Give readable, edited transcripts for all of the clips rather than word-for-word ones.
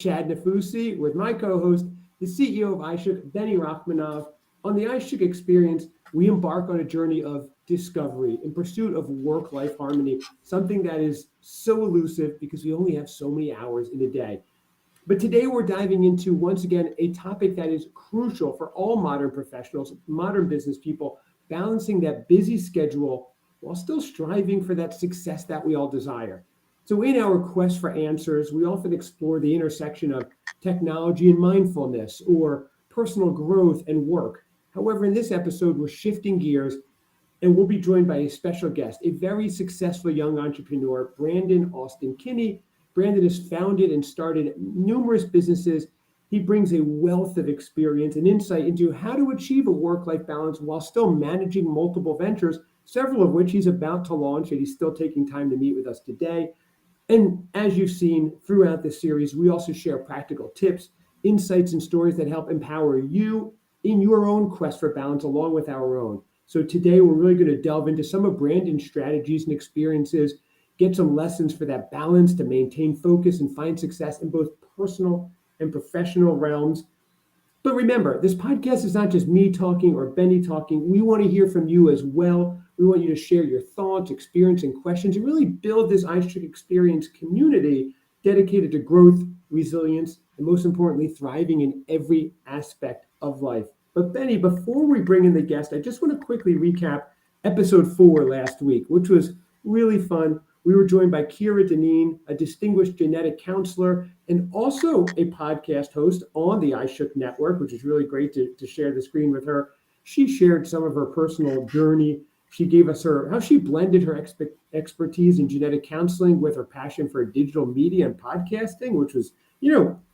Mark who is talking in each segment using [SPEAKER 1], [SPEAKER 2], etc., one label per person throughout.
[SPEAKER 1] Chad Nefussi, with my co-host, the CEO of iShook, 𝗍𝗍 Manov. On the iShook experience, we embark on a journey of discovery in pursuit of work-life harmony, something that is so elusive because we only have so many hours in a day. But today we're diving into, once again, a topic that is crucial for all modern professionals, modern business people, balancing that busy schedule while still striving for that success that we all desire. So in our quest for answers, we often explore the intersection of technology and mindfulness, or personal growth and work. However, in this episode, we're shifting gears, and we'll be joined by a special guest, a very successful young entrepreneur, Brandon Austin Kinney. Brandon has founded and started numerous businesses. He brings a wealth of experience and insight into how to achieve a work-life balance while still managing multiple ventures, several of which he's about to launch, and he's still taking time to meet with us today. And as you've seen throughout this series, we also share practical tips, insights, and stories that help empower you in your own quest for balance along with our own. So today we're really going to delve into some of Brandon's strategies and experiences, get some lessons for that balance to maintain focus and find success in both personal and professional realms. But remember, this podcast is not just me talking or Benny talking. We want to hear from you as well. We want you to share your thoughts, experience, and questions, and really build this iShook experience community dedicated to growth, resilience, and most importantly, thriving in every aspect of life. But Benny, before we bring in the guest, I just want to quickly recap episode 4 last week, which was really fun. We were joined by 𝗘𝘅𝗽𝗍𝗪 𝗍𝗪, a distinguished genetic counselor and also a podcast host on the iShook network, which is really great to share the screen with her. She shared some of her personal journey. She gave us how she blended her expertise in genetic counseling with her passion for digital media and podcasting, which was,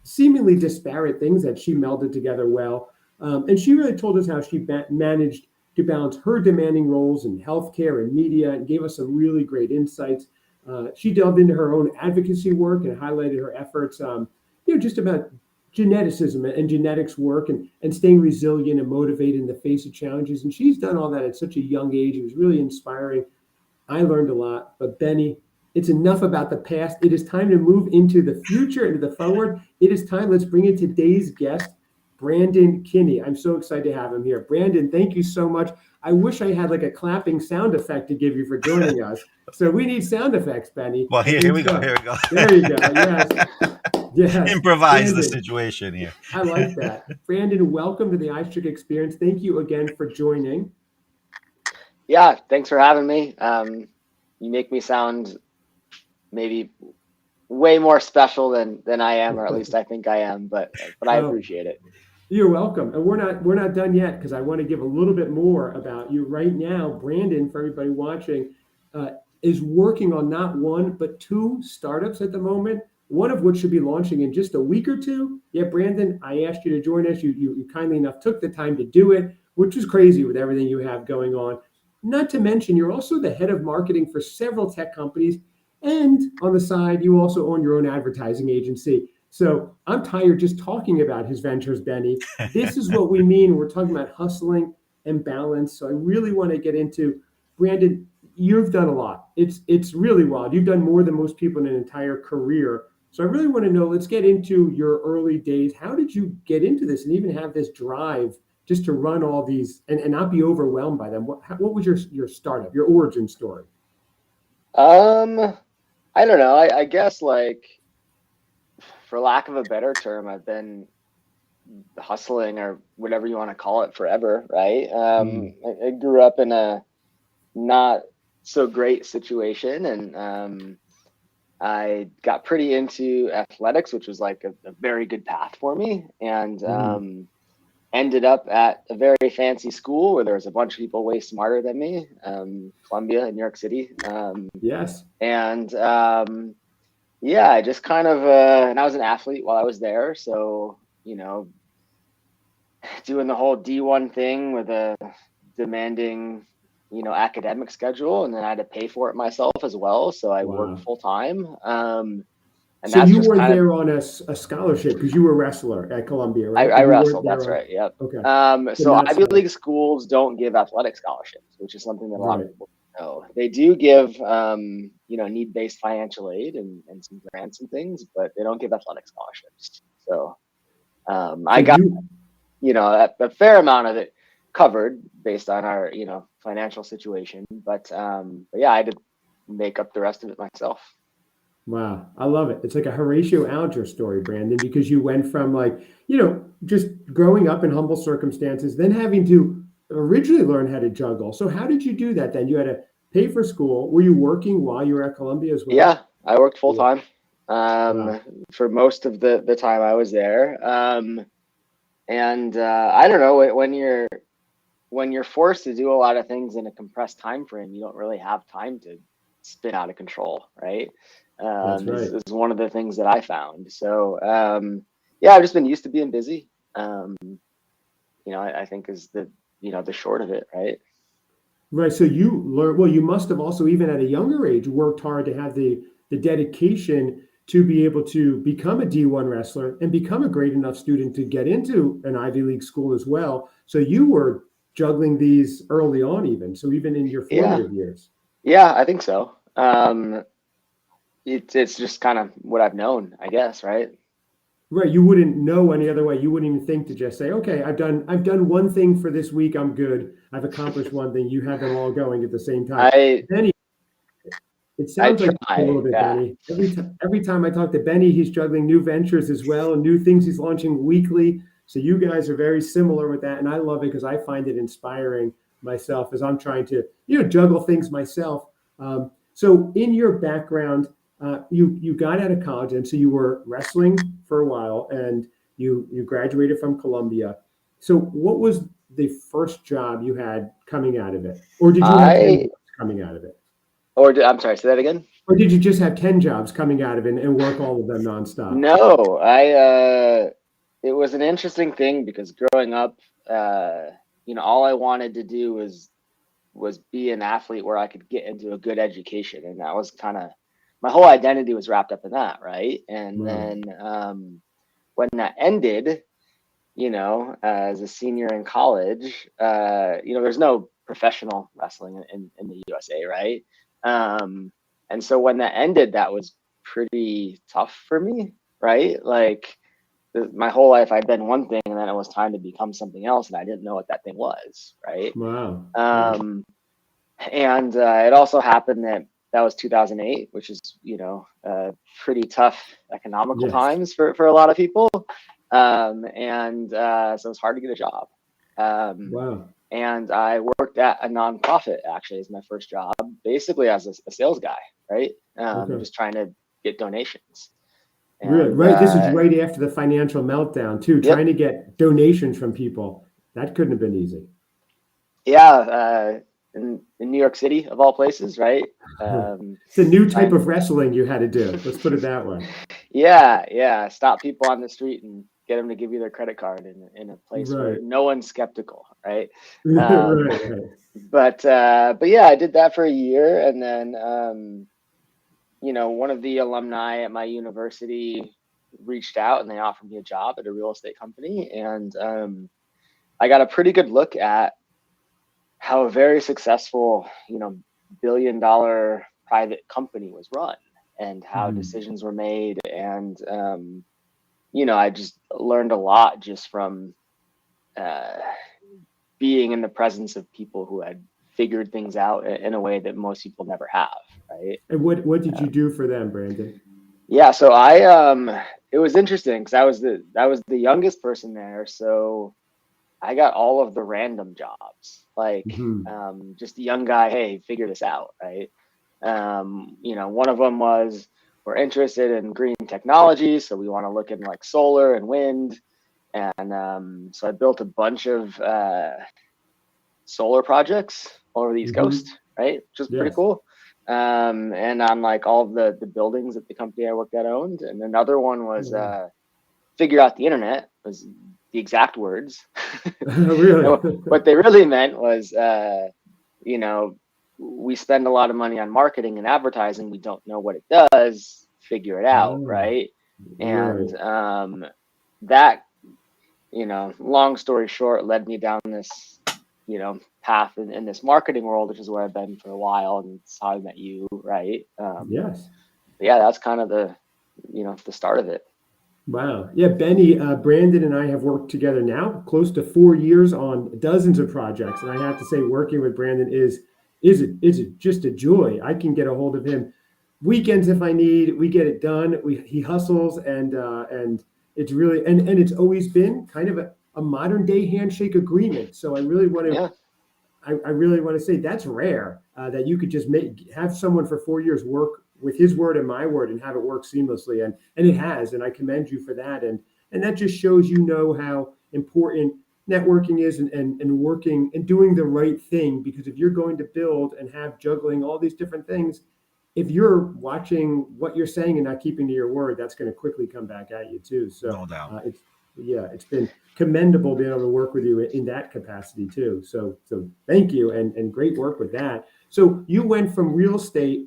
[SPEAKER 1] seemingly disparate things that she melded together well. And she really told us how she managed to balance her demanding roles in healthcare and media, and gave us some really great insights. She delved into her own advocacy work and highlighted her efforts, just about geneticism and genetics work and staying resilient and motivated in the face of challenges. And she's done all that at such a young age. It was really inspiring. I learned a lot. But Benny, it's enough about the past. It is time to move into the future, into the forward. It is time. Let's bring in today's guest, Brandon Kinney. I'm so excited to have him here. Brandon, thank you so much. I wish I had like a clapping sound effect to give you for joining us. So we need sound effects, Benny.
[SPEAKER 2] Well, here we go. Here we go.
[SPEAKER 1] There you go. Yes.
[SPEAKER 2] Improvise the situation here.
[SPEAKER 1] I like that. Brandon, welcome to the iShook experience. Thank you again for joining.
[SPEAKER 3] Yeah, thanks for having me. You make me sound maybe way more special than I am, or at least I think I am, but I appreciate it.
[SPEAKER 1] You're welcome. And we're not done yet, because I want to give a little bit more about you. Right now, Brandon, for everybody watching, is working on not one, but 2 startups at the moment, one of which should be launching in just a week or 2. Yeah, Brandon, I asked you to join us. You kindly enough took the time to do it, which is crazy with everything you have going on. Not to mention, you're also the head of marketing for several tech companies. And on the side, you also own your own advertising agency. So I'm tired just talking about his ventures, Benny. This is what we mean. We're talking about hustling and balance. So I really want to get into, Brandon, you've done a lot. It's really wild. You've done more than most people in an entire career. So I really want to know, let's get into your early days. How did you get into this and even have this drive just to run all these and not be overwhelmed by them? What was your startup, your origin story?
[SPEAKER 3] I don't know. I guess, like, for lack of a better term, I've been hustling, or whatever you want to call it, forever, right? I grew up in a not so great situation, and I got pretty into athletics, which was like a very good path for me, and ended up at a very fancy school where there was a bunch of people way smarter than me, Columbia in New York City.
[SPEAKER 1] Yes.
[SPEAKER 3] And yeah, I just kind of, and I was an athlete while I was there. So, doing the whole D1 thing with a demanding, academic schedule, and then I had to pay for it myself as well. So I worked full time. And
[SPEAKER 1] so you were there on a scholarship because you were a wrestler at Columbia, right?
[SPEAKER 3] I wrestled. That's right. Yep.
[SPEAKER 1] Okay.
[SPEAKER 3] So Ivy League schools don't give athletic scholarships, which is something that a lot of people don't know. They do give, need-based financial aid and some grants and things, but they don't give athletic scholarships. I got, a fair amount of it covered based on our, financial situation. But yeah, I had to make up the rest of it myself.
[SPEAKER 1] Wow, I love it. It's like a 𝗪𝗁𝗂𝗪 story, Brandon, because you went from just growing up in humble circumstances, then having to originally learn how to juggle. So how did you do that then? You had to pay for school. Were you working while you were at Columbia as well?
[SPEAKER 3] Yeah, I worked full time
[SPEAKER 1] Wow.
[SPEAKER 3] for most of the time I was there. And I don't know, when you're forced to do a lot of things in a compressed time frame, you don't really have time to spin out of control, right?
[SPEAKER 1] That's right.
[SPEAKER 3] Is one of the things that I found. So yeah, I've just been used to being busy. I think is the short of it, right?
[SPEAKER 1] Right. So you learn, well, you must have also, even at a younger age, worked hard to have the dedication to be able to become a D1 wrestler and become a great enough student to get into an Ivy League school as well. So you were juggling these early on, even. So even in your formative years.
[SPEAKER 3] Yeah, I think so. It's just kind of what I've known, I guess, right?
[SPEAKER 1] Right. You wouldn't know any other way. You wouldn't even think to just say, okay, I've done one thing for this week. I'm good. I've accomplished one thing. You have them all going at the same time. Benny, it sounds like a little bit,
[SPEAKER 3] yeah.
[SPEAKER 1] Benny. Every time I talk to Benny, he's juggling new ventures as well, and new things he's launching weekly. So you guys are very similar with that. And I love it because I find it inspiring myself as I'm trying to, juggle things myself. So in your background, you got out of college, and so you were wrestling for a while, and you graduated from Columbia. So what was the first job you had coming out of it, or did you have 10 jobs coming out of it?
[SPEAKER 3] I'm sorry, say that again.
[SPEAKER 1] Or did you just have 10 jobs coming out of it and work all of them nonstop?
[SPEAKER 3] No, it was an interesting thing because growing up, all I wanted to do was be an athlete where I could get into a good education, and that was kind of my whole identity was wrapped up in that, right? And then when that ended, as a senior in college, there's no professional wrestling in the USA, right? And so when that ended, that was pretty tough for me, right? Like my whole life I'd been one thing, and then it was time to become something else, and I didn't know what that thing was, right?
[SPEAKER 1] Wow.
[SPEAKER 3] And it also happened that was 2008, which is pretty tough economical times for a lot of people, and so it was hard to get a job.
[SPEAKER 1] Wow.
[SPEAKER 3] And I worked at a nonprofit actually as my first job, basically as a sales guy, right? Just trying to get donations. And,
[SPEAKER 1] really? Right. This is right after the financial meltdown too.
[SPEAKER 3] Yep.
[SPEAKER 1] Trying to get donations from people. That couldn't have been easy.
[SPEAKER 3] Yeah. In New York City, of all places, right?
[SPEAKER 1] It's a new type of wrestling you had to do. Let's put it that way.
[SPEAKER 3] Yeah. Stop people on the street and get them to give you their credit card in a place where no one's skeptical, right?
[SPEAKER 1] Right.
[SPEAKER 3] But yeah, I did that for a year, and then one of the alumni at my university reached out and they offered me a job at a real estate company, and I got a pretty good look at how a very successful, $1 billion private company was run and how decisions were made. And, I just learned a lot just from being in the presence of people who had figured things out in a way that most people never have. Right.
[SPEAKER 1] And what did you do for them, Brandon?
[SPEAKER 3] Yeah. So it was interesting because I was the youngest person there. So I got all of the random jobs, like just a young guy. Hey, figure this out, right? One of them was we're interested in green technology, so we want to look in like solar and wind, and so I built a bunch of solar projects all over the East Coast, right? Which was pretty cool. And on like all of the buildings that the company I worked at owned, and another one was figure out the internet was the exact words.
[SPEAKER 1] Really?
[SPEAKER 3] What they really meant was, we spend a lot of money on marketing and advertising. We don't know what it does. Figure it out, right? And that, long story short, led me down this, path in this marketing world, which is where I've been for a while, and it's how I met you, right?
[SPEAKER 1] Yes.
[SPEAKER 3] Yeah, that's kind of the start of it.
[SPEAKER 1] Wow. Yeah, Benny, Brandon and I have worked together now close to 4 years on dozens of projects. And I have to say, working with Brandon is just a joy. I can get a hold of him weekends if I need. We get it done. He hustles and it's really and it's always been kind of a modern day handshake agreement. So I really want to
[SPEAKER 3] Yeah.
[SPEAKER 1] I really want to say that's rare that you could just have someone for 4 years work with his word and my word and have it work seamlessly. And it has, and I commend you for that. And that just shows how important networking is and working and doing the right thing. Because if you're going to build and have juggling all these different things, if you're watching what you're saying and not keeping to your word, that's going to quickly come back at you too. So
[SPEAKER 2] No doubt.
[SPEAKER 1] it's been commendable being able to work with you in that capacity too. So thank you and great work with that. So you went from real estate,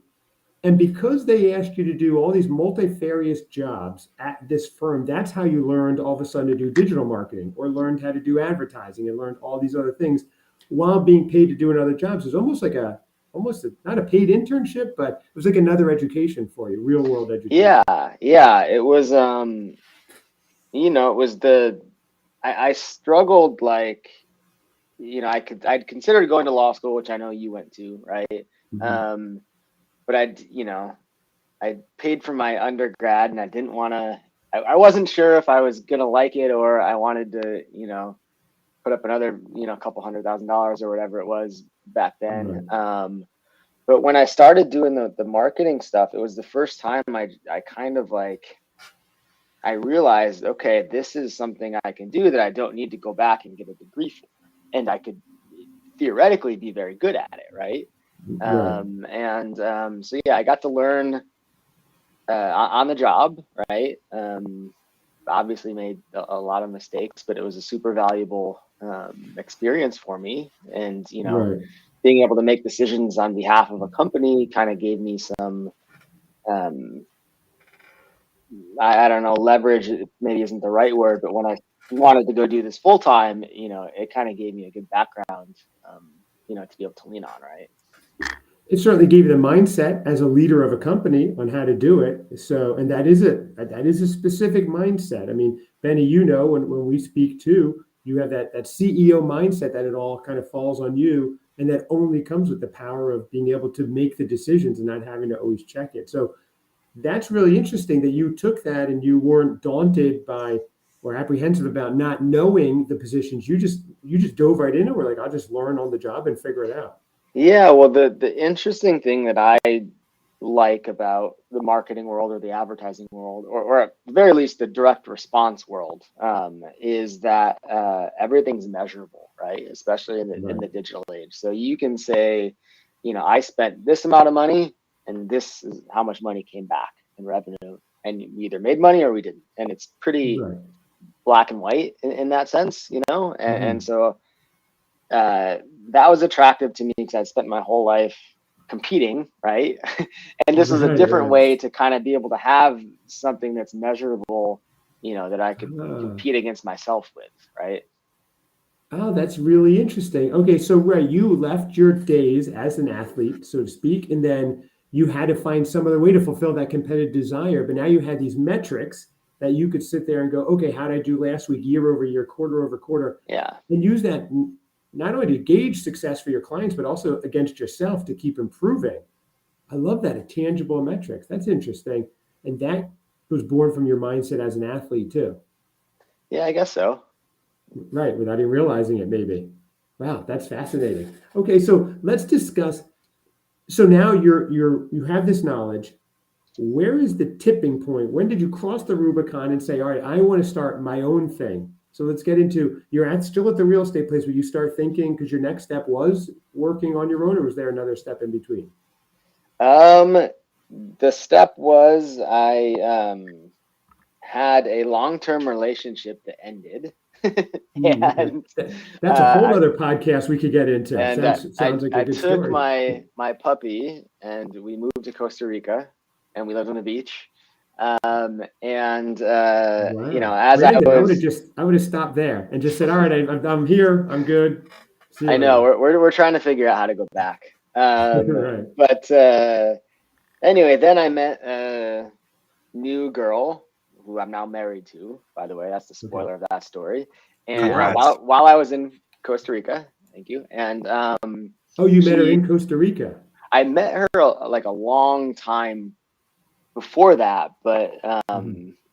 [SPEAKER 1] and because they asked you to do all these multifarious jobs at this firm, that's how you learned all of a sudden to do digital marketing or learned how to do advertising and learned all these other things while being paid to do another jobs. It's almost like not a paid internship, but it was like another education for you, real world education.
[SPEAKER 3] Yeah. It was, it was I struggled, like, I'd considered going to law school, which I know you went to, right?
[SPEAKER 1] Mm-hmm.
[SPEAKER 3] But I paid for my undergrad, and I didn't want to. I wasn't sure if I was gonna like it, or I wanted to, put up another, couple $100,000 or whatever it was back then.
[SPEAKER 1] Right.
[SPEAKER 3] But when I started doing the marketing stuff, it was the first time I kind of like, I realized, okay, this is something I can do that I don't need to go back and get a degree for, and I could theoretically be very good at it, right?
[SPEAKER 1] Right.
[SPEAKER 3] So yeah, I got to learn on the job, right? Obviously made a lot of mistakes, but it was a super valuable experience for me. And,
[SPEAKER 1] Right.
[SPEAKER 3] being able to make decisions on behalf of a company kind of gave me some, I don't know, leverage maybe isn't the right word, but when I wanted to go do this full time, it kind of gave me a good background, to be able to lean on, right?
[SPEAKER 1] It certainly gave you the mindset as a leader of a company on how to do it. So, and that is a specific mindset. I mean, Benny, when we speak too, you have that CEO mindset that it all kind of falls on you, and that only comes with the power of being able to make the decisions and not having to always check it. So that's really interesting that you took that and you weren't daunted by or apprehensive about not knowing the positions. You just dove right in and were like, I'll just learn on the job and figure it out.
[SPEAKER 3] Yeah, well, the interesting thing that I like about the marketing world or the advertising world, or at the very least the direct response world, is that everything's measurable, right? Especially in the digital age. So you can say, I spent this amount of money, and this is how much money came back in revenue, and we either made money or we didn't, and it's pretty black and white in that sense, and so. That was attractive to me because I spent my whole life competing, right? And this was a different way to kind of be able to have something that's measurable, that I could compete against myself with, right?
[SPEAKER 1] Oh, that's really interesting. Okay, so you left your days as an athlete, so to speak, and then you had to find some other way to fulfill that competitive desire. But now you had these metrics that you could sit there and go, okay, how did I do last week, year over year, quarter over quarter?
[SPEAKER 3] Yeah.
[SPEAKER 1] And use that not only to gauge success for your clients, but also against yourself to keep improving. I love that, a tangible metrics. That's interesting. And that was born from your mindset as an athlete too.
[SPEAKER 3] Yeah, I guess so.
[SPEAKER 1] Right, without even realizing it, maybe. Wow, that's fascinating. Okay, so let's discuss. So now you have this knowledge. Where is the tipping point? When did you cross the Rubicon and say, all right, I want to start my own thing? So let's get into, still at the real estate place where you start thinking, because your next step was working on your own, or was there another step in between?
[SPEAKER 3] The step was I had a long-term relationship that ended.
[SPEAKER 1] And that's a whole other podcast we could get into.
[SPEAKER 3] And
[SPEAKER 1] sounds like a good story.
[SPEAKER 3] I took my puppy and we moved to Costa Rica, and we lived on the beach. Wow. As
[SPEAKER 1] Brandon, I would have stopped there and just said, all right, I'm here, I'm good.
[SPEAKER 3] I know we're trying to figure out how to go back.
[SPEAKER 1] Right.
[SPEAKER 3] But anyway, then I met a new girl who I'm now married to, by the way. That's the spoiler of that story. And
[SPEAKER 2] Congrats.
[SPEAKER 3] while I was in Costa Rica, thank you. And
[SPEAKER 1] oh, you met her in Costa Rica?
[SPEAKER 3] I met her like a long time before that, but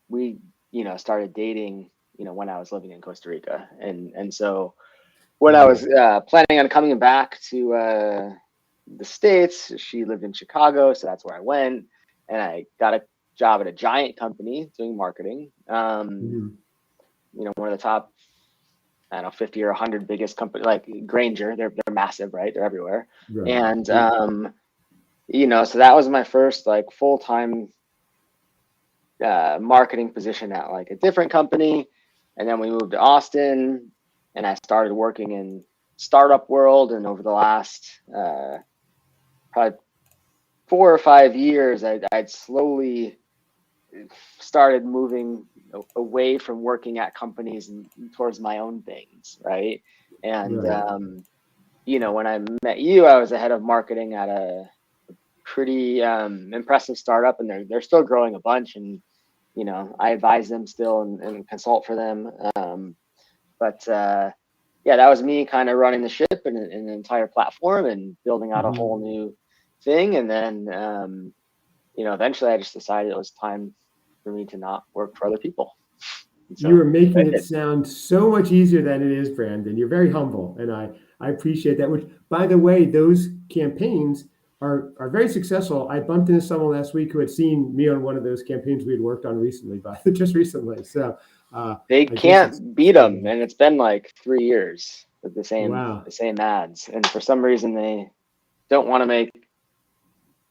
[SPEAKER 3] we, you know, started dating, you know, when I was living in Costa Rica. And so when I was planning on coming back to the States, she lived in Chicago, so that's where I went. And I got a job at a giant company doing marketing. You know, one of the top, I don't know, 50 or 100 biggest company, like Granger. They're massive, right? They're everywhere. Right. And you know, so that was my first like full-time marketing position at like a different company. And then we moved to Austin, and I started working in startup world. And over the last probably 4 or 5 years, I'd slowly started moving away from working at companies and towards my own things, right? And you know, when I met you, I was the head of marketing at a pretty impressive startup, and they're still growing a bunch. And you know, I advise them still and consult for them. But yeah, that was me kind of running the ship and an entire platform and building out a whole new thing. And then you know, eventually I just decided it was time for me to not work for other people. So,
[SPEAKER 1] you were making it sound so much easier than it is, Brandon. You're very humble, and I appreciate that. Which, by the way, those campaigns are very successful. I bumped into someone last week who had seen me on one of those campaigns we had worked on recently, just recently. So
[SPEAKER 3] they can't beat them, and it's been like 3 years with the same ads. And for some reason, they don't want to make.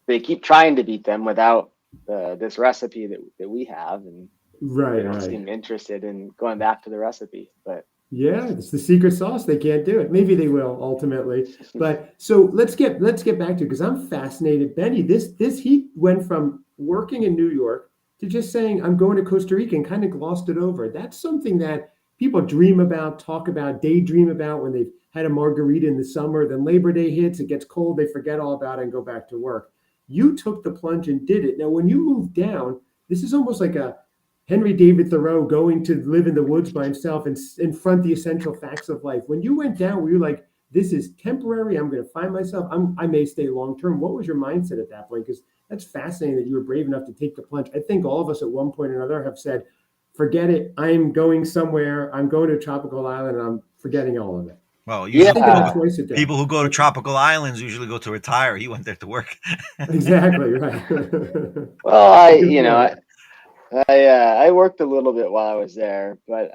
[SPEAKER 3] They keep trying to beat them without this recipe that we have, and they don't seem interested in going back to the recipe. But
[SPEAKER 1] yeah, it's the secret sauce. They can't do it. Maybe they will ultimately. But so let's get back to it, because I'm fascinated. Benny, he went from working in New York to just saying, I'm going to Costa Rica, and kind of glossed it over. That's something that people dream about, talk about, daydream about when they've had a margarita in the summer. Then Labor Day hits, it gets cold, they forget all about it and go back to work. You took the plunge and did it. Now, when you moved down, this is almost like a Henry David Thoreau going to live in the woods by himself and confront the essential facts of life. When you went down, were you like, this is temporary, I'm going to find myself, I may stay long term? What was your mindset at that point? Because that's fascinating that you were brave enough to take the plunge. I think all of us at one point or another have said, forget it, I'm going somewhere, I'm going to a tropical island, and I'm forgetting all of it.
[SPEAKER 2] Well, usually people who go to tropical islands usually go to retire. He went there to work.
[SPEAKER 1] Exactly, right.
[SPEAKER 3] Well, I worked a little bit while I was there, but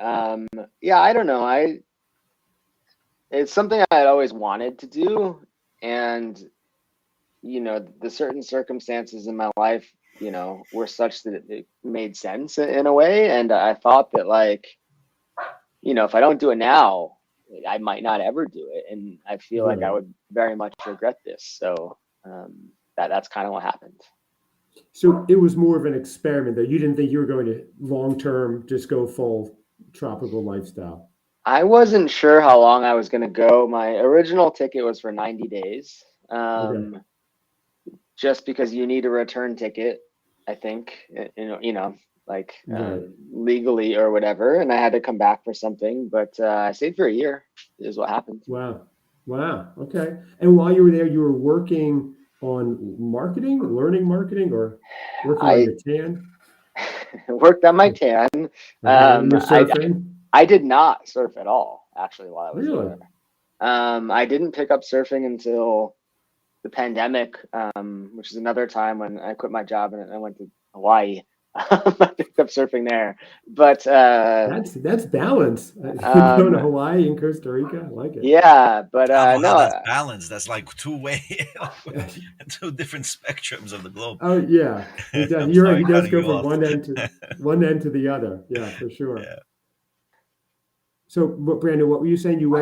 [SPEAKER 3] yeah, I don't know. It's something I always wanted to do, and you know, the certain circumstances in my life, you know, were such that it made sense in a way, and I thought that, like, you know, if I don't do it now, I might not ever do it, and I feel like I would very much regret this. So that's kind of what happened.
[SPEAKER 1] So it was more of an experiment, though. You didn't think you were going to long-term just go full tropical lifestyle.
[SPEAKER 3] I wasn't sure how long I was going to go. My original ticket was for 90 days, just because you need a return ticket, I think, you know, like legally or whatever. And I had to come back for something, but I stayed for a year is what happened.
[SPEAKER 1] Wow. Okay. And while you were there, you were working on marketing, learning marketing, or working on your tan?
[SPEAKER 3] Worked on my tan.
[SPEAKER 1] Surfing?
[SPEAKER 3] I did not surf at all, actually, while I was
[SPEAKER 1] there.
[SPEAKER 3] I didn't pick up surfing until the pandemic, which is another time when I quit my job and I went to Hawaii. I picked up surfing there, but
[SPEAKER 1] that's balance. Going to Hawaii and Costa Rica, I like it.
[SPEAKER 3] Yeah, but no,
[SPEAKER 2] that's balance. That's like two different spectrums of the globe.
[SPEAKER 1] Oh yeah, he does go from one end to the other. Yeah, for sure. Yeah. So, Brandon, what were you saying? You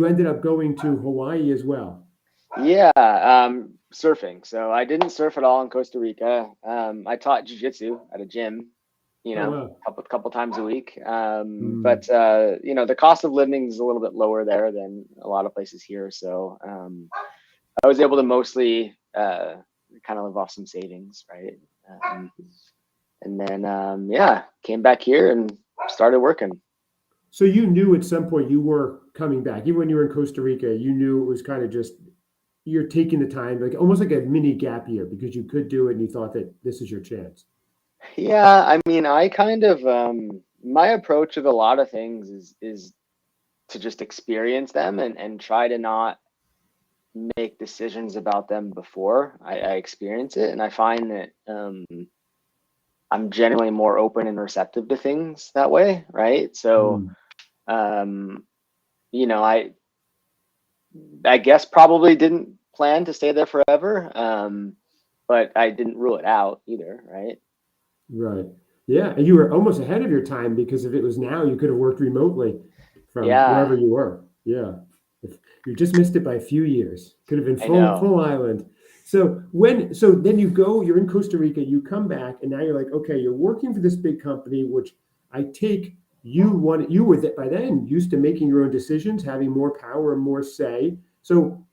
[SPEAKER 1] ended up going to Hawaii as well.
[SPEAKER 3] Yeah, surfing. So I didn't surf at all in Costa Rica. I taught jiu-jitsu at a gym, you know, a couple times a week. But you know, the cost of living is a little bit lower there than a lot of places here. So I was able to mostly kind of live off some savings, right? And then, came back here and started working.
[SPEAKER 1] So you knew at some point you were coming back, even when you were in Costa Rica, you knew it was kind of just, you're taking the time, like almost like a mini gap year, because you could do it and you thought that this is your chance.
[SPEAKER 3] Yeah, I mean, I kind of, my approach with a lot of things is to just experience them and try to not make decisions about them before I experience it. And I find that I'm generally more open and receptive to things that way, right? So, you know, I guess probably didn't plan to stay there forever, but I didn't rule it out either, right?
[SPEAKER 1] Right. Yeah. And you were almost ahead of your time, because if it was now, you could have worked remotely from wherever you were. Yeah. If you just missed it by a few years, could have been full island. So then you're in Costa Rica, you come back, and now you're like, okay, you're working for this big company, which I take you were by then used to making your own decisions, having more power and more say. So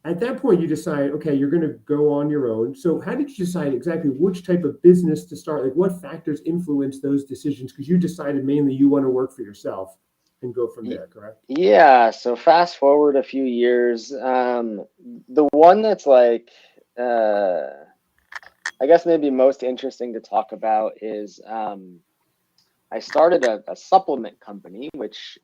[SPEAKER 1] at that point, you decide, okay, you're going to go on your own. So how did you decide exactly which type of business to start? Like, what factors influence those decisions? Because you decided mainly you want to work for yourself and go from there, correct?
[SPEAKER 3] Yeah. So fast forward a few years. The one that's like, I guess maybe most interesting to talk about is I started a supplement company, which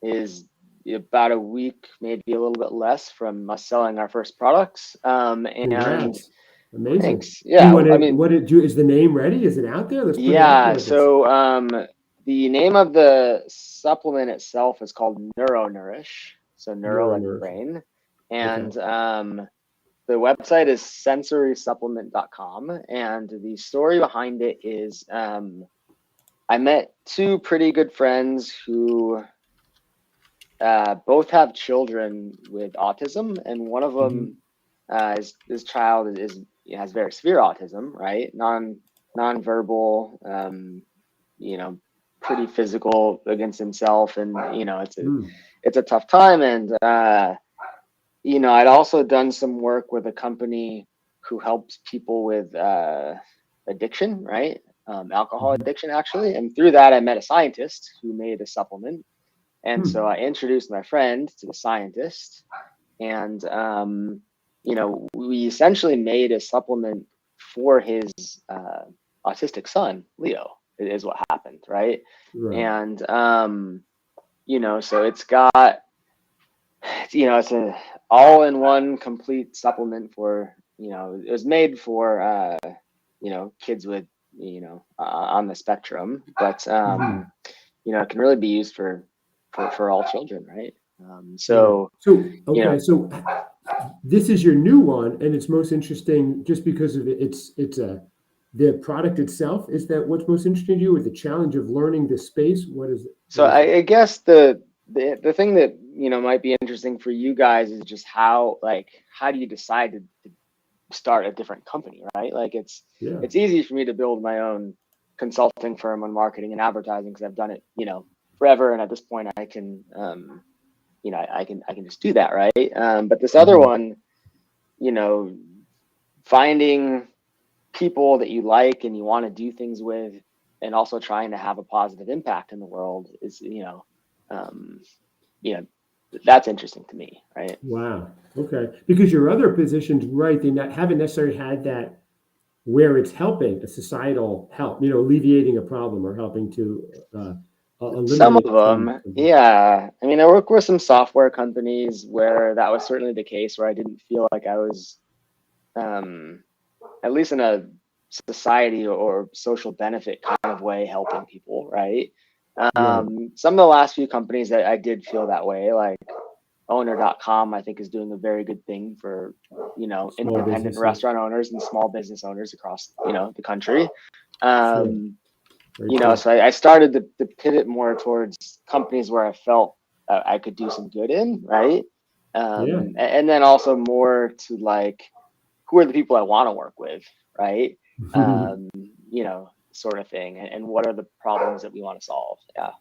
[SPEAKER 3] is about a week, maybe a little bit less from us selling our first products. And
[SPEAKER 1] Congrats. Amazing.
[SPEAKER 3] Thanks. Yeah.
[SPEAKER 1] Is the name ready? Is it out there? Let's put it out there.
[SPEAKER 3] So the name of the supplement itself is called 𝗪𝘁𝗫. So neuro like the brain. And the website is 𝗪𝘁𝗫.com. And the story behind it is I met two pretty good friends who both have children with autism, and one of them, his child has very severe autism, right? Non-verbal, you know, pretty physical against himself, and you know, it's a tough time. And you know, I'd also done some work with a company who helps people with addiction, right? Alcohol addiction, actually. And through that, I met a scientist who made a supplement. And so I introduced my friend to the scientist, and you know, we essentially made a supplement for his autistic son, Leo, is what happened, right? And you know, so it's got, you know, it's an all-in-one complete supplement for, you know, it was made for you know, kids with, you know, on the spectrum, but you know, it can really be used for all children, right? So
[SPEAKER 1] this is your new one, and it's most interesting just because of the product itself. Is that what's most interesting to you, or the challenge of learning this space? What is it?
[SPEAKER 3] So I guess the thing that, you know, might be interesting for you guys is just how do you decide to start a different company, right? Like it's easy for me to build my own consulting firm on marketing and advertising because I've done it, you know, forever, and at this point I can you know, I can just do that, right? But this other one, you know, finding people that you like and you want to do things with, and also trying to have a positive impact in the world is, you know, that's interesting to me, right?
[SPEAKER 1] Wow. Okay. Because your other positions, right, they haven't necessarily had that where it's helping a societal help, you know, alleviating a problem or helping to
[SPEAKER 3] some of them. Yeah. I mean, I work with some software companies where that was certainly the case, where I didn't feel like I was, at least in a society or social benefit kind of way, helping people, right? Some of the last few companies that I did feel that way, like owner.com, I think is doing a very good thing for, you know, small independent restaurant owners and small business owners across, you know, the country. You know, so I started to pivot more towards companies where I felt I could do some good in, right? And then also more to like, who are the people I want to work with, right? You know, sort of thing, and what are the problems that we want to solve? Yeah.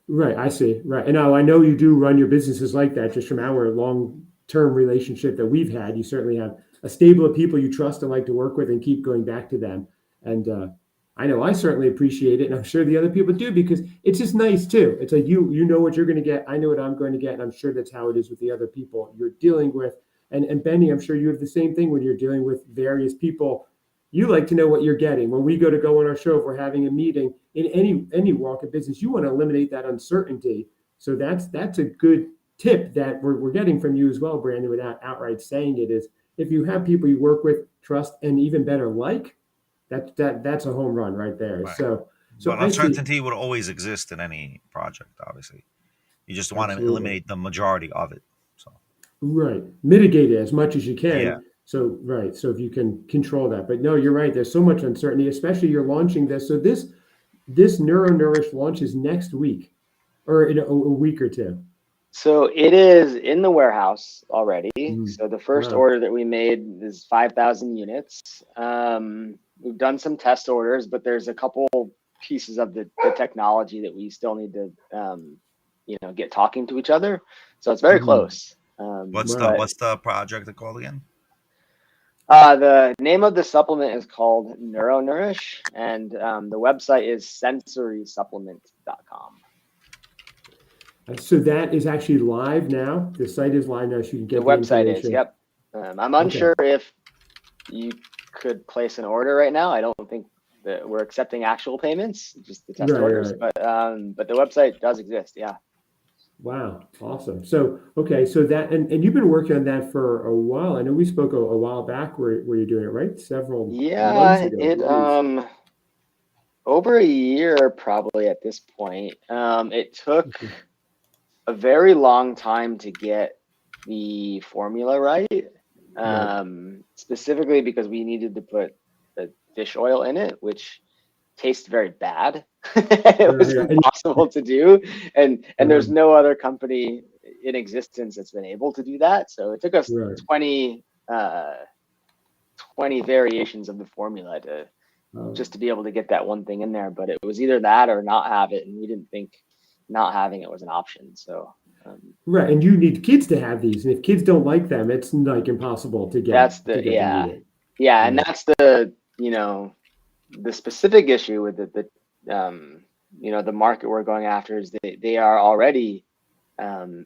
[SPEAKER 1] Right. I see. Right. And now I know you do run your businesses like that, just from our long-term relationship that we've had. You certainly have a stable of people you trust and like to work with and keep going back to them. And I know I certainly appreciate it, and I'm sure the other people do, because it's just nice too. It's like you know what you're going to get, I know what I'm going to get, and I'm sure that's how it is with the other people you're dealing with. And Benny, I'm sure you have the same thing when you're dealing with various people. You like to know what you're getting. When we go on our show, if we're having a meeting in any walk of business, you want to eliminate that uncertainty. So that's a good tip that we're getting from you as well, Brandon, without outright saying it, is if you have people you work with, trust, and even better, that's a home run right there.
[SPEAKER 2] Right.
[SPEAKER 1] So
[SPEAKER 2] but uncertainty would always exist in any project, obviously. You just want to eliminate the majority of it. So
[SPEAKER 1] right. Mitigate it as much as you can.
[SPEAKER 2] Yeah.
[SPEAKER 1] So right. So if you can control that. But no, you're right. There's so much uncertainty, especially you're launching this. So this NeuroNourish launches next week, or in a week or two.
[SPEAKER 3] So it is in the warehouse already. So the first order that we made is 5,000 units. We've done some test orders, but there's a couple pieces of the technology that we still need to, get talking to each other. So it's very close.
[SPEAKER 2] What's the project called again?
[SPEAKER 3] The name of the supplement is called NeuroNourish, and the website is sensorysupplement.com.
[SPEAKER 1] So that is actually live now. The site is live now, so you can get
[SPEAKER 3] the website is. Yep. I'm unsure if you could place an order right now. I don't think that we're accepting actual payments, just the test orders. Right. But the website does exist. Yeah.
[SPEAKER 1] Wow, awesome. So so that and you've been working on that for a while. I know we spoke a while back where you're doing it, right? Several months ago.
[SPEAKER 3] Over a year probably at this point. It took a very long time to get the formula right. Specifically because we needed to put the fish oil in it, which tastes very bad. It was impossible to do, and there's no other company in existence that's been able to do that. So it took us 20 variations of the formula just to be able to get that one thing in there. But it was either that or not have it, and we didn't think not having it was an option. So
[SPEAKER 1] right, and you need kids to have these, and if kids don't like them, it's like impossible to get.
[SPEAKER 3] That's the and that's the the specific issue with the market we're going after is they are already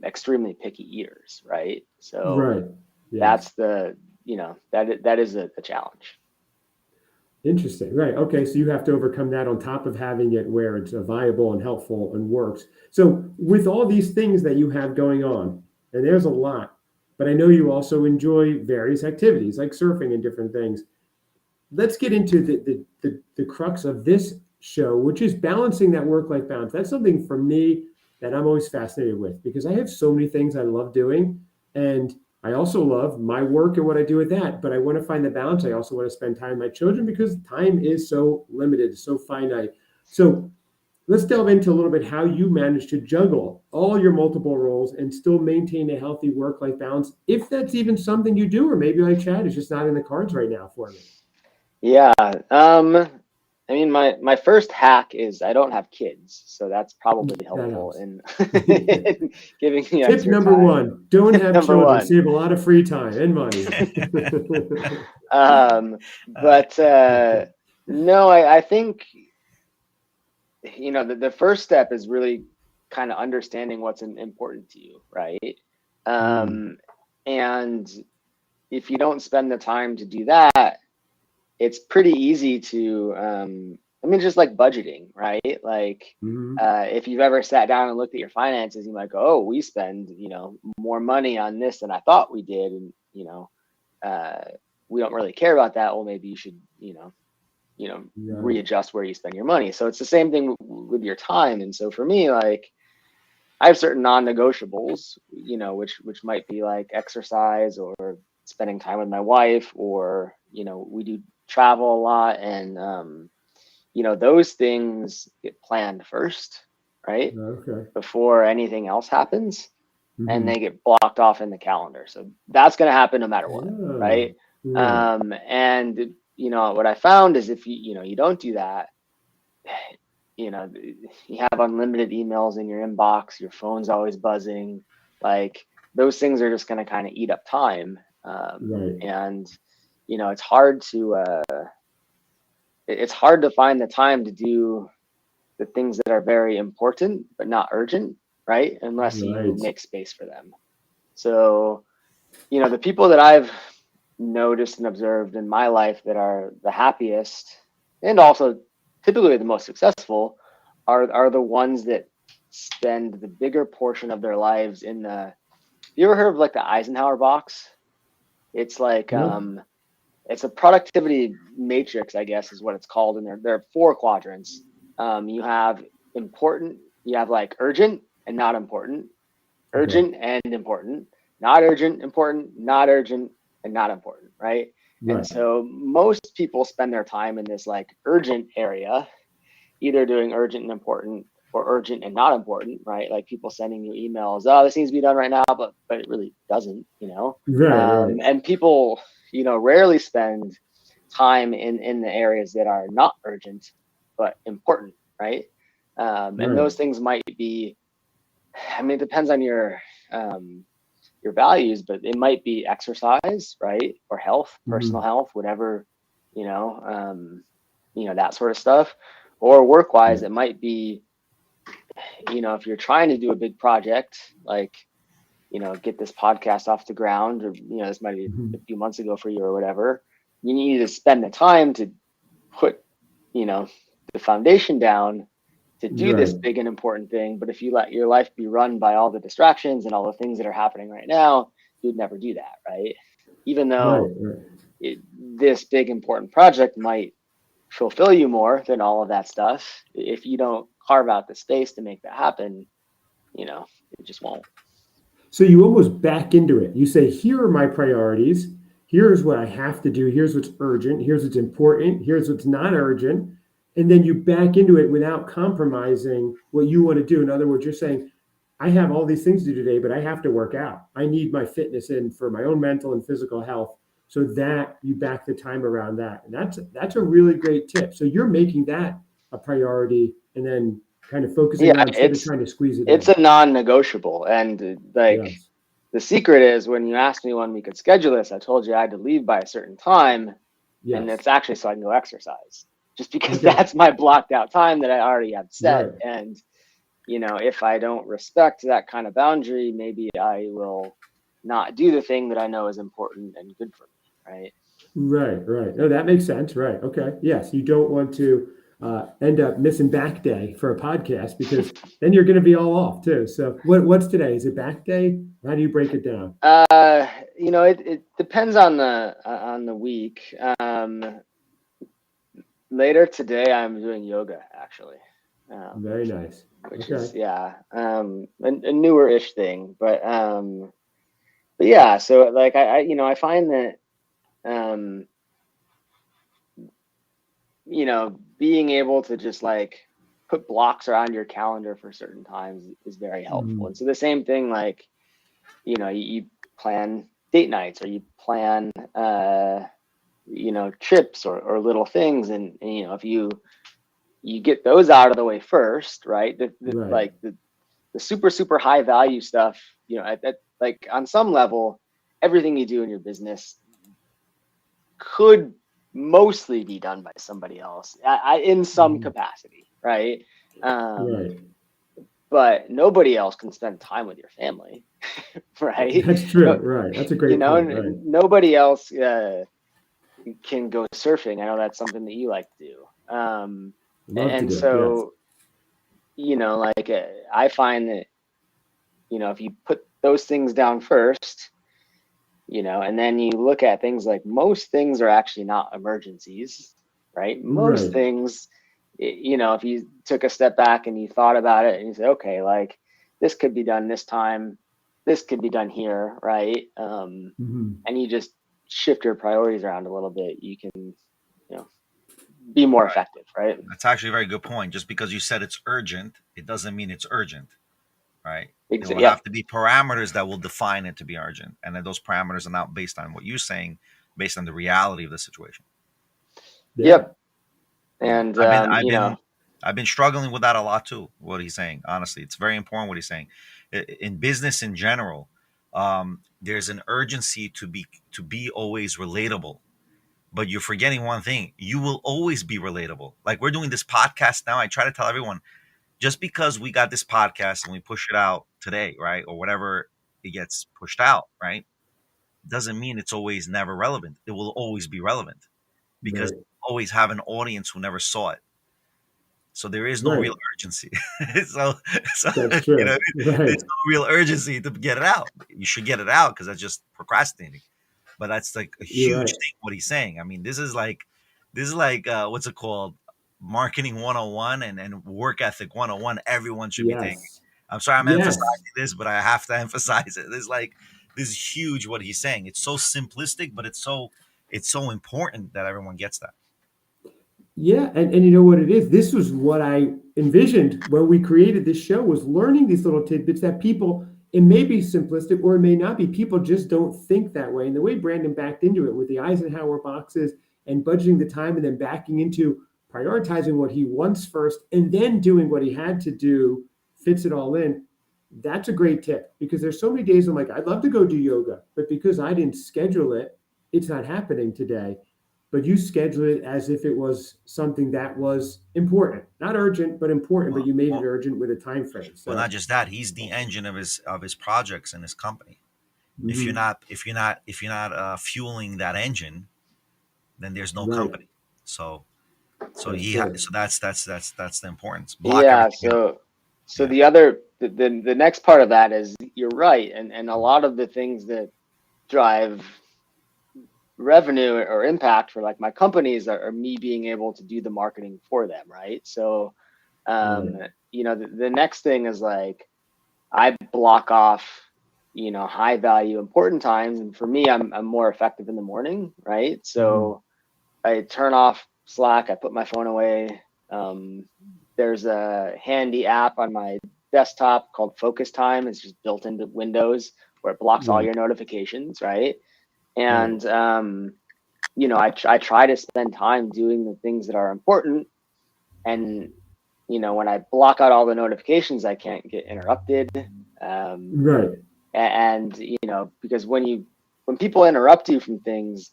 [SPEAKER 3] extremely picky eaters, right? So that's the that is a challenge.
[SPEAKER 1] Interesting. Right. Okay. So you have to overcome that on top of having it where it's viable and helpful and works. So with all these things that you have going on, and there's a lot, but I know you also enjoy various activities like surfing and different things. Let's get into the crux of this show, which is balancing that work-life balance. That's something for me that I'm always fascinated with, because I have so many things I love doing, and I also love my work and what I do with that, but I want to find the balance. I also want to spend time with my children because time is so limited, so finite. So let's delve into a little bit how you manage to juggle all your multiple roles and still maintain a healthy work-life balance, if that's even something you do, or maybe like Chad, it's just not in the cards right now for me.
[SPEAKER 3] Yeah. I mean, my first hack is I don't have kids, so that's probably helpful in giving me
[SPEAKER 1] tip number time. 1: don't have children. Save a lot of free time and money.
[SPEAKER 3] No, I think the first step is really kind of understanding what's important to you, right? And if you don't spend the time to do that, it's pretty easy to, just like budgeting, right? Like, if you've ever sat down and looked at your finances, you might go, oh, we spend, more money on this than I thought we did. And, we don't really care about that. Well, maybe you should, readjust where you spend your money. So it's the same thing with your time. And so for me, like, I have certain non-negotiables, which might be like exercise or spending time with my wife, or, we do travel a lot, and those things get planned first, right? Before anything else happens, and they get blocked off in the calendar. So that's going to happen no matter what, right? And what I found is if you don't do that, you have unlimited emails in your inbox, your phone's always buzzing, like those things are just going to kind of eat up time. And it's hard to it's hard to find the time to do the things that are very important but not urgent, right? Unless you make space for them. So, the people that I've noticed and observed in my life that are the happiest and also typically the most successful are the ones that spend the bigger portion of their lives in the, you ever heard of like the Eisenhower box? It's like, it's a productivity matrix, I guess is what it's called. And there are 4 quadrants. You have important, you have like urgent and not important, urgent and important, not urgent, important, not urgent, and not important, right? And so most people spend their time in this like urgent area, either doing urgent and important or urgent and not important, right? Like people sending you emails, oh, this needs to be done right now, but it really doesn't, and people, rarely spend time in the areas that are not urgent, but important, right? And those things might be, I mean, it depends on your values, but it might be exercise, right? Or health, personal health, whatever, that sort of stuff. Or work-wise, it might be, if you're trying to do a big project, like, get this podcast off the ground, or, this might be a few months ago for you or whatever, you need to spend the time to put, the foundation down to do this big and important thing. But if you let your life be run by all the distractions and all the things that are happening right now, you'd never do that, right? Even though this big important project might fulfill you more than all of that stuff, if you don't carve out the space to make that happen, it just won't.
[SPEAKER 1] So you almost back into it. You say, here are my priorities. Here's what I have to do. Here's what's urgent. Here's what's important. Here's what's not urgent. And then you back into it without compromising what you want to do. In other words, you're saying, I have all these things to do today, but I have to work out. I need my fitness in for my own mental and physical health, so that you back the time around that. And that's a really great tip. So you're making that a priority and then kind of focusing on instead of trying to squeeze it in.
[SPEAKER 3] It's a non-negotiable. And the secret is, when you asked me when we could schedule this, I told you I had to leave by a certain time. And it's actually so I can go exercise. Just because that's my blocked out time that I already have set. And, if I don't respect that kind of boundary, maybe I will not do the thing that I know is important and good for me, right?
[SPEAKER 1] Right. No, that makes sense. Right. Okay. Yes. You don't want to end up missing back day for a podcast, because then you're going to be all off too. So what's today? Is it back day? How do you break it down?
[SPEAKER 3] It depends on the week. Later today, I'm doing yoga, actually.
[SPEAKER 1] Very nice.
[SPEAKER 3] Which is a newer-ish thing, but yeah. So like I find that being able to just like put blocks around your calendar for certain times is very helpful. And so the same thing, like you plan date nights, or you plan trips or little things, and if you get those out of the way first, right? Like the super high value stuff, like on some level, everything you do in your business could mostly be done by somebody else in some capacity, right? But nobody else can spend time with your family, right?
[SPEAKER 1] That's true, right? That's a great point, right?
[SPEAKER 3] Nobody else can go surfing. I know that's something that you like to do. I find that, if you put those things down first, and then you look at things like, most things are actually not emergencies, right? Most things, if you took a step back and you thought about it and you say, okay, like this could be done this time, this could be done here, right? And you just shift your priorities around a little bit, you can, be more effective, right?
[SPEAKER 2] That's actually a very good point. Just because you said it's urgent, it doesn't mean it's urgent, right? There will have to be parameters that will define it to be urgent, and then those parameters are not based on what you're saying, based on the reality of the situation.
[SPEAKER 3] Yep. And
[SPEAKER 2] I've been struggling with that a lot too. What he's saying, honestly, it's very important what he's saying. In business in general, there's an urgency to be always relatable, But you're forgetting one thing. You will always be relatable. Like we're doing this podcast now. I try to tell everyone, just because we got this podcast and we push it out today, right? Or whatever it gets pushed out, right? Doesn't mean it's always never relevant. It will always be relevant because
[SPEAKER 1] Right.
[SPEAKER 2] always have an audience who never saw it. So there is no
[SPEAKER 1] Right.
[SPEAKER 2] real urgency. so
[SPEAKER 1] That's true.
[SPEAKER 2] there's
[SPEAKER 1] Right.
[SPEAKER 2] no real urgency to get it out. You should get it out because that's just procrastinating. But that's like a
[SPEAKER 1] You're
[SPEAKER 2] huge
[SPEAKER 1] right.
[SPEAKER 2] thing what he's saying. I mean, this is like what's it called? Marketing 101 and work ethic 101. Everyone should be taking.
[SPEAKER 1] Yes.
[SPEAKER 2] I'm sorry I'm
[SPEAKER 1] Yes.
[SPEAKER 2] emphasizing this, but I have to emphasize it. This is huge what he's saying. It's so simplistic, but it's so important that everyone gets that.
[SPEAKER 1] Yeah, and you know what it is? This was what I envisioned when we created this show, was learning these little tidbits that people, it may be simplistic or it may not be. People just don't think that way. And the way Brandon backed into it with the Eisenhower boxes and budgeting the time and then backing into prioritizing what he wants first and then doing what he had to do, fits it all in. That's a great tip, because there's so many days I'm like, I'd love to go do yoga, but because I didn't schedule it, it's not happening today. But you schedule it as if it was something that was important, not urgent, but important. But you made it urgent with a time frame. So,
[SPEAKER 2] well, not just that, he's the engine of his projects and his company. If you're not fueling that engine, then there's no company. So that's the importance.
[SPEAKER 3] Yeah. So the next part of that is, you're right, and a lot of the things that drive revenue or impact for like my companies are me being able to do the marketing for them, right? So the next thing is like, I block off high value important times, and for me, I'm more effective in the morning, right? So I turn off Slack, I put my phone away. There's a handy app on my desktop called Focus Time. It's just built into Windows, where it blocks all your notifications, right? And I try to spend time doing the things that are important. And when I block out all the notifications, I can't get interrupted.
[SPEAKER 1] right.
[SPEAKER 3] And because when people interrupt you from things,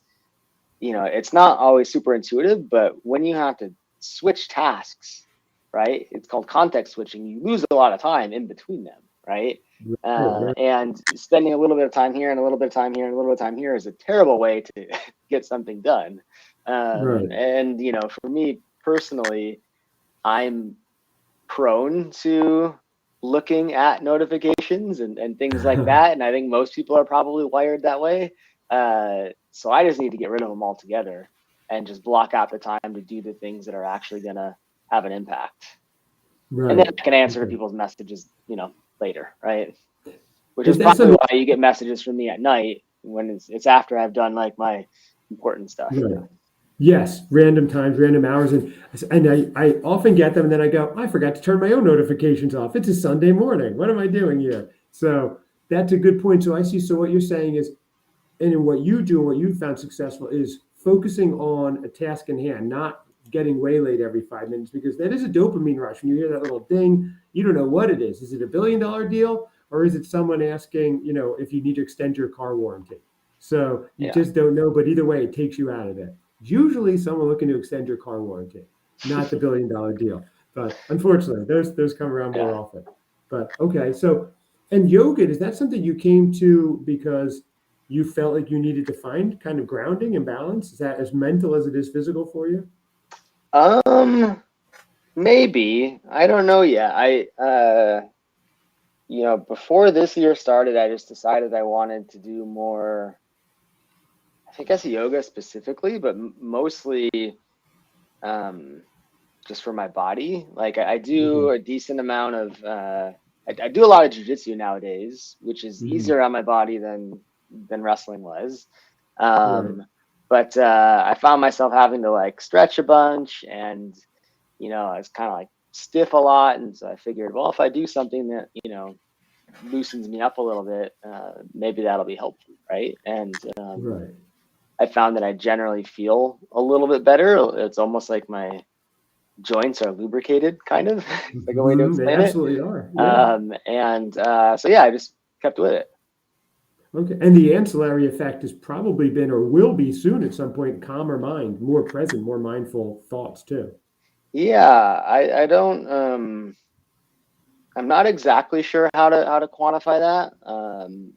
[SPEAKER 3] it's not always super intuitive, but when you have to switch tasks, right? It's called context switching. You lose a lot of time in between them, right? And spending a little bit of time here and a little bit of time here and a little bit of time here is a terrible way to get something done. And for me personally, I'm prone to looking at notifications and things like that, and I think most people are probably wired that way. So I just need to get rid of them altogether and just block out the time to do the things that are actually gonna have an impact. And then I can answer to people's messages, later, right? Which is probably why you get messages from me at night, when it's after I've done like my important stuff.
[SPEAKER 1] Yes, random times, random hours, and I often get them, and then I go, I forgot to turn my own notifications off. It's a Sunday morning. What am I doing here? So that's a good point. So I see. So what you're saying is, and in what you do, and what you've found successful is focusing on a task in hand, not getting waylaid every 5 minutes, because that is a dopamine rush. When you hear that little ding, you don't know what it is. Is it $1 billion deal, or is it someone asking, if you need to extend your car warranty? So you just don't know. But either way, it takes you out of it. It's usually someone looking to extend your car warranty, not the $1 billion deal. But unfortunately, those come around more often. But okay, so, and yoga, is that something you came to because you felt like you needed to find kind of grounding and balance? Is that as mental as it is physical for you?
[SPEAKER 3] Maybe. I don't know yet. Before this year started, I just decided I wanted to do more, I guess, yoga specifically, but mostly just for my body. Like I do a decent amount of, I do a lot of jiu-jitsu nowadays, which is easier on my body than wrestling was. But I found myself having to like stretch a bunch, and I was kind of like stiff a lot, and so I figured, well, if I do something that loosens me up a little bit, maybe that'll be helpful, right? And I found that I generally feel a little bit better. It's almost like my joints are lubricated, kind of, like a way to explain
[SPEAKER 1] they absolutely are.
[SPEAKER 3] So I just kept with it.
[SPEAKER 1] Okay. And the ancillary effect has probably been or will be soon at some point calmer mind, more present, more mindful thoughts too.
[SPEAKER 3] Yeah, I don't I'm not exactly sure how to quantify that.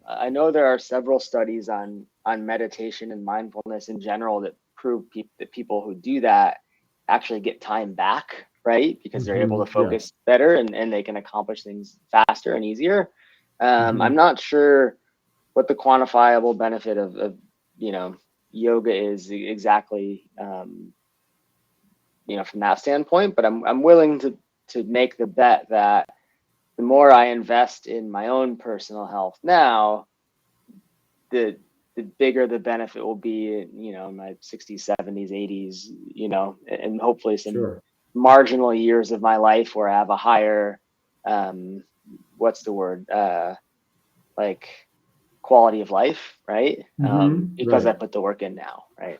[SPEAKER 3] I know there are several studies on meditation and mindfulness in general that prove that people who do that actually get time back, right? Because they're able to focus better and they can accomplish things faster and easier. I'm not sure what the quantifiable benefit of yoga is exactly, from that standpoint, but I'm willing to make the bet that the more I invest in my own personal health now, the bigger the benefit will be in my 60s, 70s, 80s, and hopefully some marginal years of my life where I have a higher, what's the word, like quality of life, right? Because I put the work in now, right?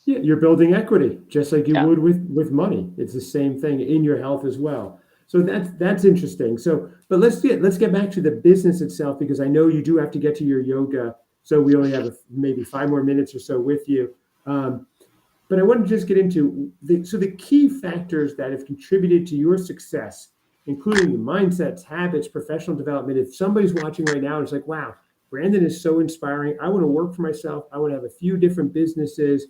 [SPEAKER 1] Yeah, you're building equity just like you would with money. It's the same thing in your health as well. So that's interesting. So, but let's get back to the business itself, because I know you do have to get to your yoga. So we only have maybe 5 more minutes or so with you. But I want to just get into the key factors that have contributed to your success, including the mindsets, habits, professional development. If somebody's watching right now and it's like, wow, Brandon is so inspiring. I want to work for myself. I want to have a few different businesses.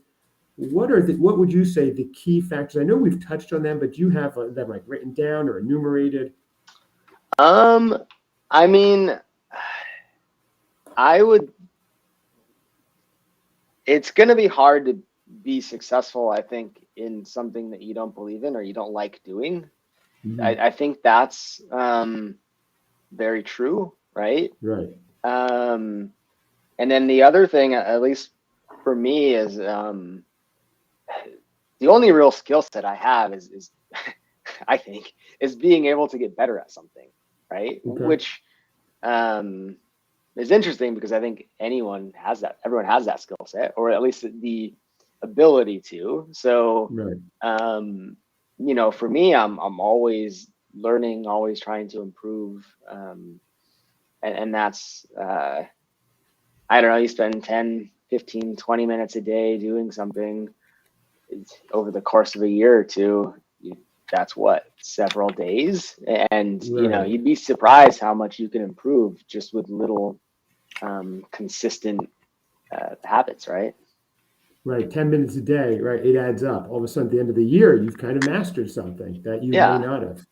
[SPEAKER 1] What would you say the key factors? I know we've touched on them, but do you have them like written down or enumerated?
[SPEAKER 3] I mean, it's going to be hard to be successful, I think, in something that you don't believe in or you don't like doing. I think that's very true, right?
[SPEAKER 1] Right.
[SPEAKER 3] And then the other thing, at least for me, is the only real skill set I have is I think is being able to get better at something, right? Okay. Which is interesting because I think everyone has that skill set, or at least the ability to. So, for me, I'm always learning, always trying to improve, and that's I don't know. You spend 10, 15, 20 minutes a day doing something over the course of a year or two. That's several days, and you'd be surprised how much you can improve just with little consistent habits, right?
[SPEAKER 1] Right. 10 minutes a day, right? It adds up. All of a sudden, at the end of the year, you've kind of mastered something that you may not have,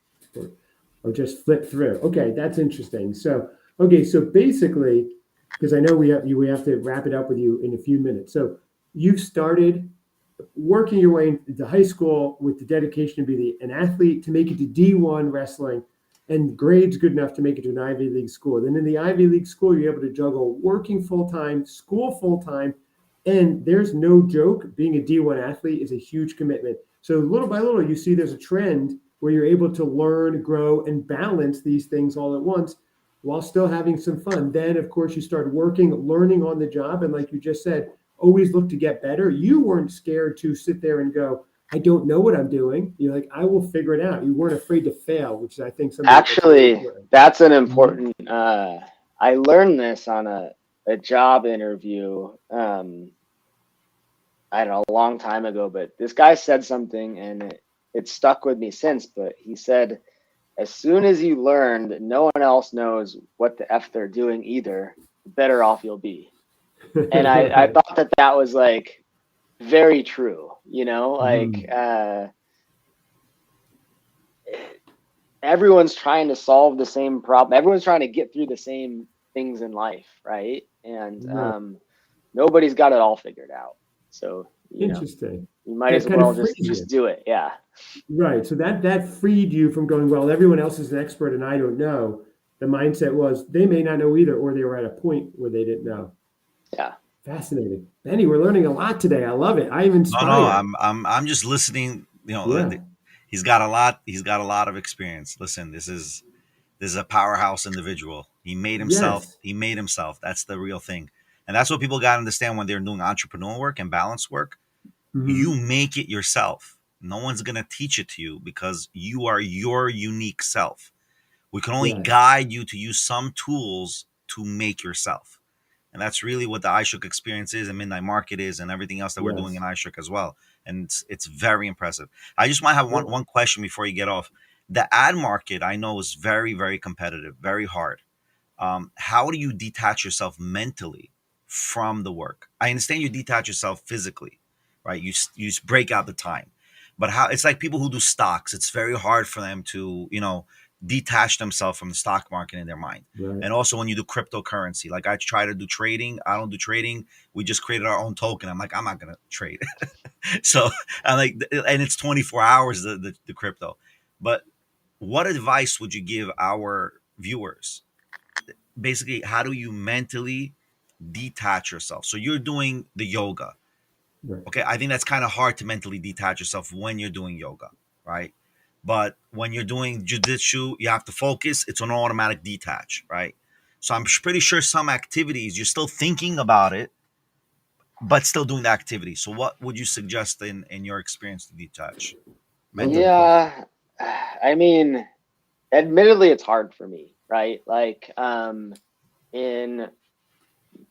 [SPEAKER 1] or just flip through. Okay, that's interesting. So basically, because I know we have to wrap it up with you in a few minutes. So you've started working your way into high school with the dedication to be an athlete, to make it to D1 wrestling, and grades good enough to make it to an Ivy League school. Then in the Ivy League school, you're able to juggle working full-time, school full-time, and there's no joke, being a D1 athlete is a huge commitment. So little by little, you see there's a trend where you're able to learn, grow, and balance these things all at once while still having some fun. Then, of course, you start working, learning on the job, and like you just said, always look to get better. You weren't scared to sit there and go, I don't know what I'm doing. You're like, I will figure it out. You weren't afraid to fail, which I think
[SPEAKER 3] actually, that's an important, I learned this on a job interview, I don't know, a long time ago, but this guy said something and it stuck with me since, but he said, as soon as you learn that no one else knows what the F they're doing either, the better off you'll be. And I thought that was like very true, everyone's trying to solve the same problem. Everyone's trying to get through the same things in life, right? And nobody's got it all figured out. So
[SPEAKER 1] interesting.
[SPEAKER 3] You might as well just do it. Yeah.
[SPEAKER 1] Right. So that freed you from going, well, everyone else is an expert and I don't know. The mindset was they may not know either, or they were at a point where they didn't know.
[SPEAKER 3] Yeah.
[SPEAKER 1] Fascinating. Benny, we're learning a lot today. I love it. I'm inspired.
[SPEAKER 2] No, I'm just listening. He's got a lot of experience. Listen, this is a powerhouse individual. He made himself. Yes. He made himself. That's the real thing. And that's what people got to understand when they're doing entrepreneurial work and balance work. You make it yourself. No one's going to teach it to you because you are your unique self. We can only guide you to use some tools to make yourself. And that's really what the iShook experience is and Midnight Market is and everything else that we're doing in iShook as well. And it's very impressive. I just might have one question before you get off. The ad market, I know, is very, very competitive, very hard. How do you detach yourself mentally from the work? I understand you detach yourself physically, right? You break out the time. But how it's like people who do stocks, it's very hard for them to, detach themselves from the stock market in their mind. Right. And also when you do cryptocurrency, like I try to do trading, I don't do trading. We just created our own token. I'm like, I'm not going to trade. So I'm like, and it's 24 hours, the crypto. But what advice would you give our viewers? Basically, how do you mentally detach yourself? So you're doing the yoga. Right. Okay. I think that's kind of hard to mentally detach yourself when you're doing yoga, right? But when you're doing jiu-jitsu, you have to focus. It's an automatic detach, right? So I'm pretty sure some activities, you're still thinking about it, but still doing the activity. So what would you suggest in your experience to detach?
[SPEAKER 3] Mentally? Yeah, I mean, admittedly, it's hard for me, right? Like in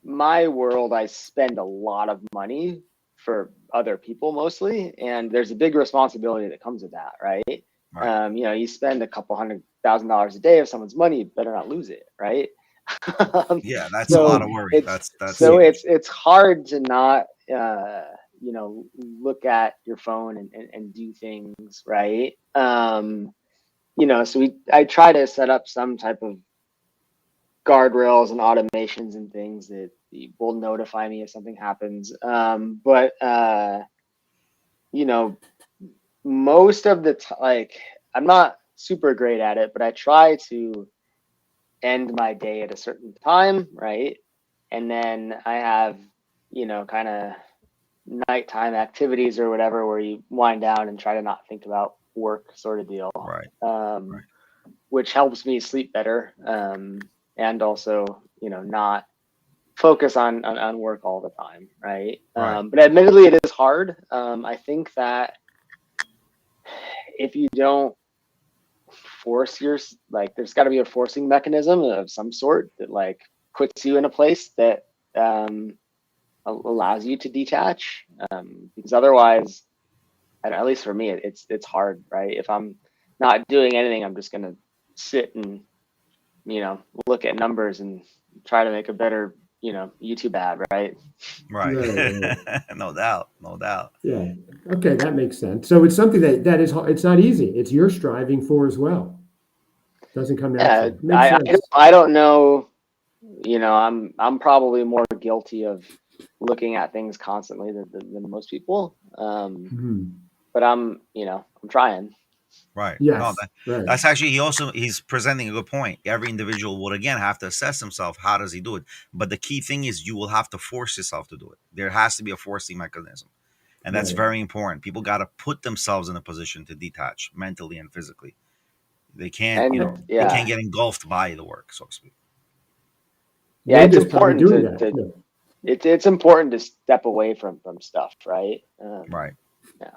[SPEAKER 3] my world, I spend a lot of money for other people mostly, and there's a big responsibility that comes with that, right? Right. You spend a couple $100,000 a day of someone's money, you better not lose it, right?
[SPEAKER 2] Yeah, that's a lot of worry. That's
[SPEAKER 3] so huge. It's hard to not look at your phone and do things, right? So I try to set up some type of guardrails and automations and things that will notify me if something happens. But most of the time, I'm not super great at it, but I try to end my day at a certain time, right? And then I have, kind of nighttime activities or whatever where you wind down and try to not think about work sort of deal.
[SPEAKER 2] Right.
[SPEAKER 3] Which helps me sleep better. And also, not focus on work all the time, right? But admittedly, it is hard. I think that if you don't force there's got to be a forcing mechanism of some sort that puts you in a place that allows you to detach, because otherwise, at least for me, it's hard, right? If I'm not doing anything, I'm just gonna sit and look at numbers and try to make a better YouTube ad, right?
[SPEAKER 2] Right. No doubt.
[SPEAKER 1] Yeah. Okay, that makes sense. So it's something that is, it's not easy. It's you're striving for as well. Doesn't come naturally.
[SPEAKER 3] Yeah, I don't know. I'm probably more guilty of looking at things constantly than most people. But I'm trying.
[SPEAKER 2] Right.
[SPEAKER 1] Yes.
[SPEAKER 2] No, that's actually, he's presenting a good point. Every individual would again have to assess himself. How does he do it? But the key thing is you will have to force yourself to do it. There has to be a forcing mechanism. And that's very important. People got to put themselves in a position to detach mentally and physically. They can't, they can't get engulfed by the work, so to speak.
[SPEAKER 3] Yeah, it's important it's important to step away from stuff, right?
[SPEAKER 2] Right.
[SPEAKER 3] Yeah.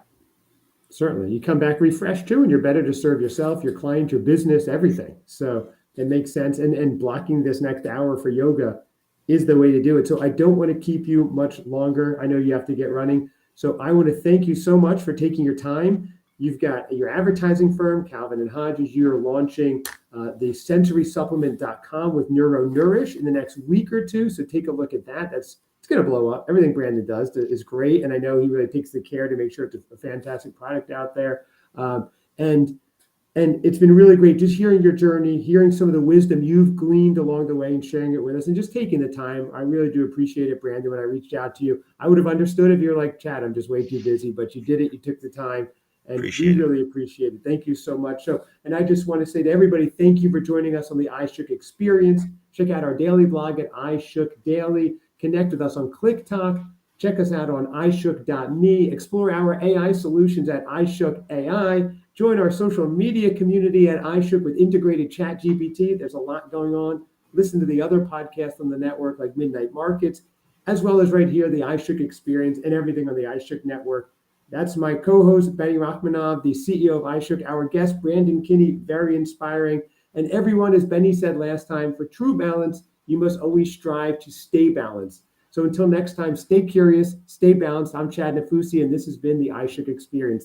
[SPEAKER 1] Certainly. You come back refreshed too, and you're better to serve yourself, your client, your business, everything. So it makes sense. And blocking this next hour for yoga is the way to do it. So I don't want to keep you much longer. I know you have to get running. So I want to thank you so much for taking your time. You've got your advertising firm, Calvin & Hodges. You're launching the sensorysupplement.com with NeuroNourish in the next week or two. So take a look at that. It's going to blow up. Everything Brandon does is great. And I know he really takes the care to make sure it's a fantastic product out there. And it's been really great just hearing your journey, hearing some of the wisdom you've gleaned along the way and sharing it with us and just taking the time. I really do appreciate it, Brandon. When I reached out to you, I would have understood if you're like, Chad, I'm just way too busy, but you did it. You took the time. And we really appreciate it. Thank you so much. And I just want to say to everybody, thank you for joining us on the iShook experience. Check out our daily blog at iShook Daily. Connect with us on ClickTalk. Check us out on iShook.me. Explore our AI solutions at iShook AI. Join our social media community at iShook with integrated chat GPT. There's a lot going on. Listen to the other podcasts on the network like Midnight Markets, as well as right here, the iShook experience and everything on the iShook network. That's my co-host, 𝗍𝗪, the CEO of iShook. Our guest, Brandon Kinney, very inspiring. And everyone, as Benny said last time, for true balance, you must always strive to stay balanced. So until next time, stay curious, stay balanced. I'm Chad Nefussi, and this has been the iShook Experience.